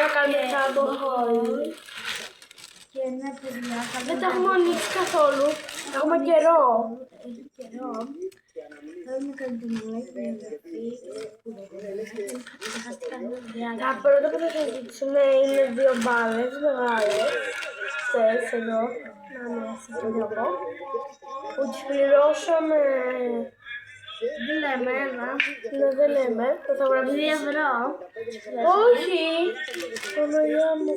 να κάνουμε τσάμπο χόλ. Και ναι, παιδιά, Δεν τα έχουμε ανοίξει καθόλου. Έχουμε καιρό. έχει καιρό. Θέλουμε να κάνουμε το μαλάκι με εγγραφή που δεν χαστήκαν το διάρκεια. Τα πρώτα που θα συζητήσουμε είναι δύο μπάλες μεγάλες. Αυτές εδώ. Να μέσα και εδώ. Που τις πληρώσαμε. Δεν λέμε, ένα. Ναι, δεν λέμε. Το θα γράψουμε. 2 ευρώ. Όχι! Παναγιά μου.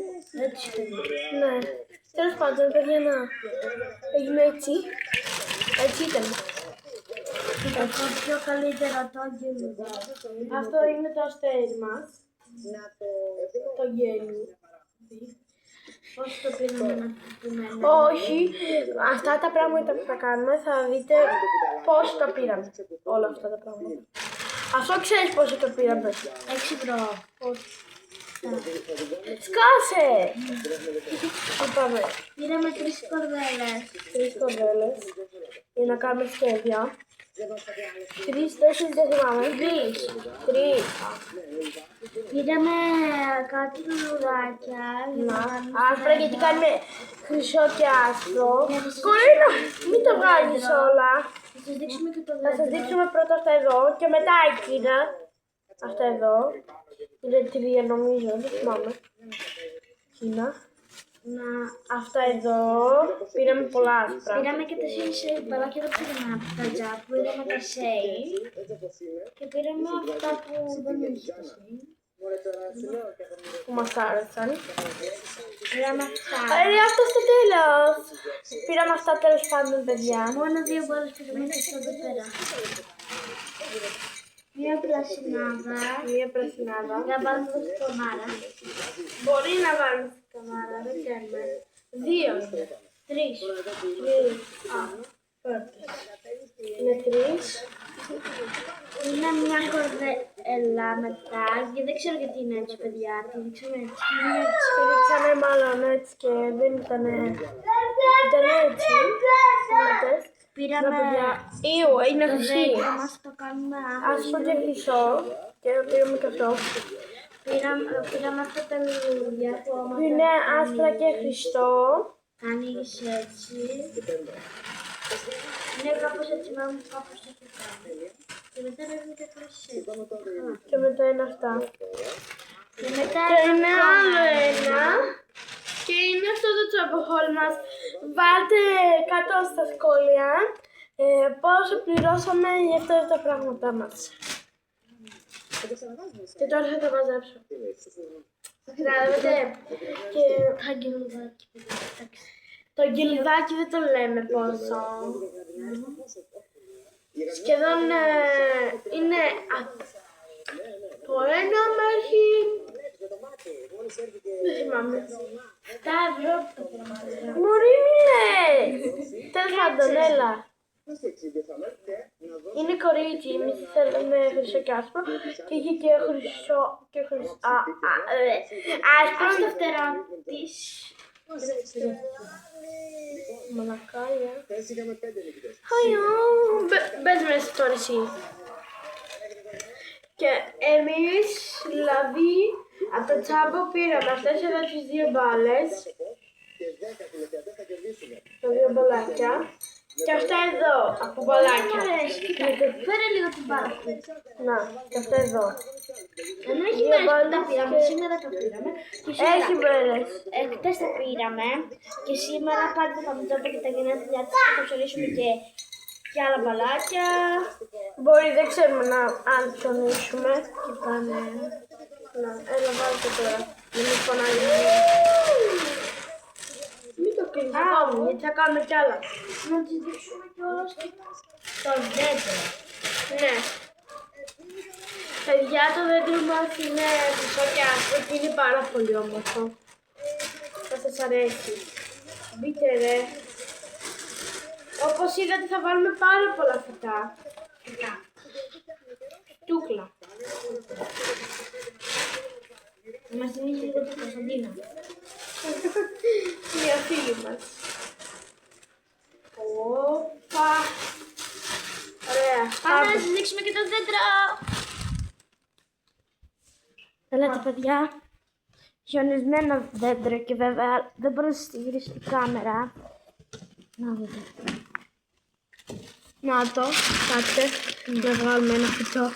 Έτσι είναι. Ναι. Τέλος πάντων, παιδιά, να έγινε έτσι. Έτσι ήταν. Το πιο καλύτερο το αγγελούδα. Αυτό είναι το αστέρι μας. Το γέλιο. Πώς το πήραμε να πούμε. Όχι, αυτά τα πράγματα που θα κάνουμε θα δείτε πώς τα πήραμε. Όλα αυτά τα πράγματα. Αυτό ξέρεις πώς το πήραμε. 6 ευρώ. Σκάσε! Πάμε. Πήραμε 3 κορδέλες. 3 κορδέλες για να κάνουμε σχέδια. 3, 4, δεν θυμάμαι. 3. Πήραμε κάτι λουλουδάκια. Να, άσπρα γιατί κάνουμε χρυσό και άσπρο. Κορίνα, μην το βγάλεις όλα. Θα σας δείξουμε και το Θα σας δέντρο. δείξουμε πρώτα αυτά εδώ και μετά εκείνα. Αυτά εδώ. Είναι 3 νομίζω, δεν θυμάμαι. Εκείνα. Να... Αυτά εδώ. Πήραμε πολλά άσπρα. Πήραμε και τα shade μπαλάκια, δεν πήραμε από τα τζάπ. Πήραμε τα shade. Και πήραμε αυτά που δεν είναι τα shade. Που μας άρεσαν. Πήραμε αυτά. Αυτό στο τέλος. Πήραμε αυτά τέλος πάντων, παιδιά. Μόνο 2 μπόλες πήραμε και αυτά εδώ πέρα. Μία πρασινάδα. Μία πρασινάδα. Να βάλουμε το σκομάρα. Μπορεί να βάλουμε στην καμάρα, δεν ξέρουμε. 2. 3. Πρώτες. Είναι 3. Είναι μια κορδέλα μετά και δεν ξέρω γιατί είναι έτσι, παιδιά. Τη δείξαμε έτσι. Είναι έτσι. Τη ρίξαμε μάλλον έτσι και δεν ήταν. Ήταν έτσι. Είδατε. Πήραμε Ιου, είναι το χρυσή. δέντρο μας, το κάνουμε Άσπρο και χρυσό. Και πήραμε και αυτό. Πήραμε αυτά τα λουλούδια που άμα Που είναι άσπρα και χρυσό. ανοίγεις έτσι. Είναι κάπως έτσι, μάλλον κάπως έτσι κάνει. Και μετά είναι και χρυσή. Και μετά είναι αυτά. Και μετά Και είναι άλλο ένα. Και είναι αυτό το τσαμποχόλ μας. Βάλτε κάτω στα σχόλια πόσο πληρώσαμε για αυτά τα πράγματά μας. Και τώρα θα τα μαζέψω. Καταλάβετε. Και τα αγγελουδάκια. Εντάξει. το αγγελιδάκι δεν το λέμε πόσο. Σχεδόν είναι από 1 μέχρι... Δεν θυμάμαι. 7 ευρώ το πήραμε. Μωρή μη λες! Τέλος πάντων, έλα. Είναι κορίτσι, εμείς θέλουμε χρυσό και άσπρο και είχε και χρυσό και χρυσό... άσπρο Στο φτερό της. Μαλακάρια. Μπες μέσα τώρα εσύ. Και εμείς, δηλαδή, από το τσάμπο πήραμε αυτές εδώ τις 2 μπάλες. Τα 2 μπαλάκια. Και αυτά εδώ, από μπαλάκια. Φέρε λίγο την μπάλα. Να, και αυτά εδώ. Ενώ έχει 2 μέρες που τα μπάλες πήραμε, και- σήμερα τα πήραμε. Και Έχει μέρες. χτες τα πήραμε και σήμερα πάλι θα πάμε τώρα και τα γενέθλιά της και θα ψωνίσουμε και άλλα μπαλάκια. Μπορεί, δεν ξέρουμε αν ψωνίσουμε. Και πάνε. Να, έλα βάλτε τώρα. Μην μου φωνάζει. Μην το κλείνεις ακόμα, γιατί θα κάνουμε κι άλλα. Να τις δείξουμε κιόλας και το δέντρο. Ναι. Παιδιά, το δέντρο μας είναι χρυσό και άσπρο και είναι πάρα πολύ όμορφο. Θα σας αρέσει. Μπείτε ρε. Όπως είδατε θα βάλουμε πάρα πολλά φυτά. Τούκλα. Θα μας θυμίζει λίγο την Κωνσταντίνα. Μια φίλη μας. Όπα. Ωραία. Πάμε να σας δείξουμε και το δέντρο. Βλέπετε παιδιά, χιονισμένα δέντρα και βέβαια δεν μπορώ να σας τη γυρίσω την κάμερα. Να δείτε. Να το, κάτσε, να βγάλουμε ένα φυτό.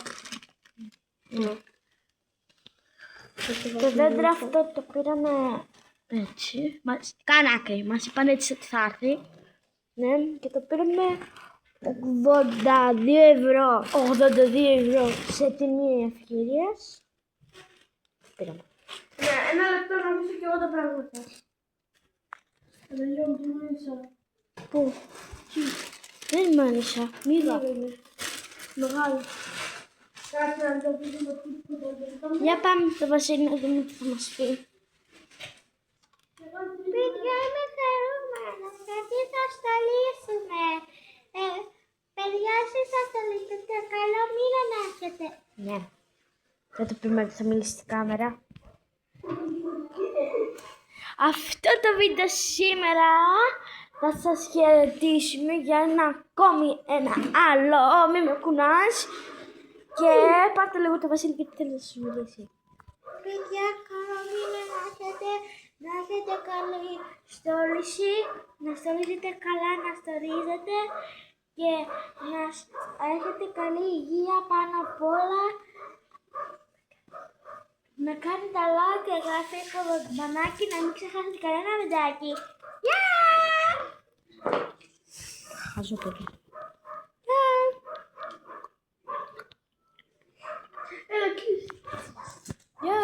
Το δέντρο αυτό το πήραμε έτσι. Κάνε άκρη, μας είπαν έτσι ότι θα έρθει. Ναι, και το πήραμε 82 ευρώ. 82 ευρώ. Σε τιμή ευκαιρίας. Πήραμε. Ναι, ένα λεπτό να αφήσω και εγώ τα πράγματα. Θα τελειώνω τη μίλησα. Πού? Δεν μάλιστα. Μίλα. Μεγάλο. Κάτσε να το πεις με τίποτα. Για πάμε στο Βασίλη να δούμε τι θα μας πει. Παιδιά, είμαι χαρούμενος γιατί θα στολίσουμε. Παιδιά, εσείς θα στολίσετε. Καλό μήνα να έχετε. Ναι. Δεν το πούμε ότι θα μιλήσει στην κάμερα. Αυτό το βίντεο σήμερα θα σας χαιρετήσουμε για ένα άλλο. Μη με κουνάς. Και πάρτε λίγο το Βασίλη γιατί θέλει να σας μιλήσει. Παιδιά, καλό μήνα να έχετε. Να έχετε καλή στόλιση. Να στολίζετε καλά, να στολίζετε. Και να έχετε καλή υγεία πάνω απ' όλα. Να κάνετε like και εγγραφή στο μπανάκι, να μην ξεχάσετε κανένα βιντεάκι. Γεια! Χαζό παιδί. Έλα, κλείσει. Γεια!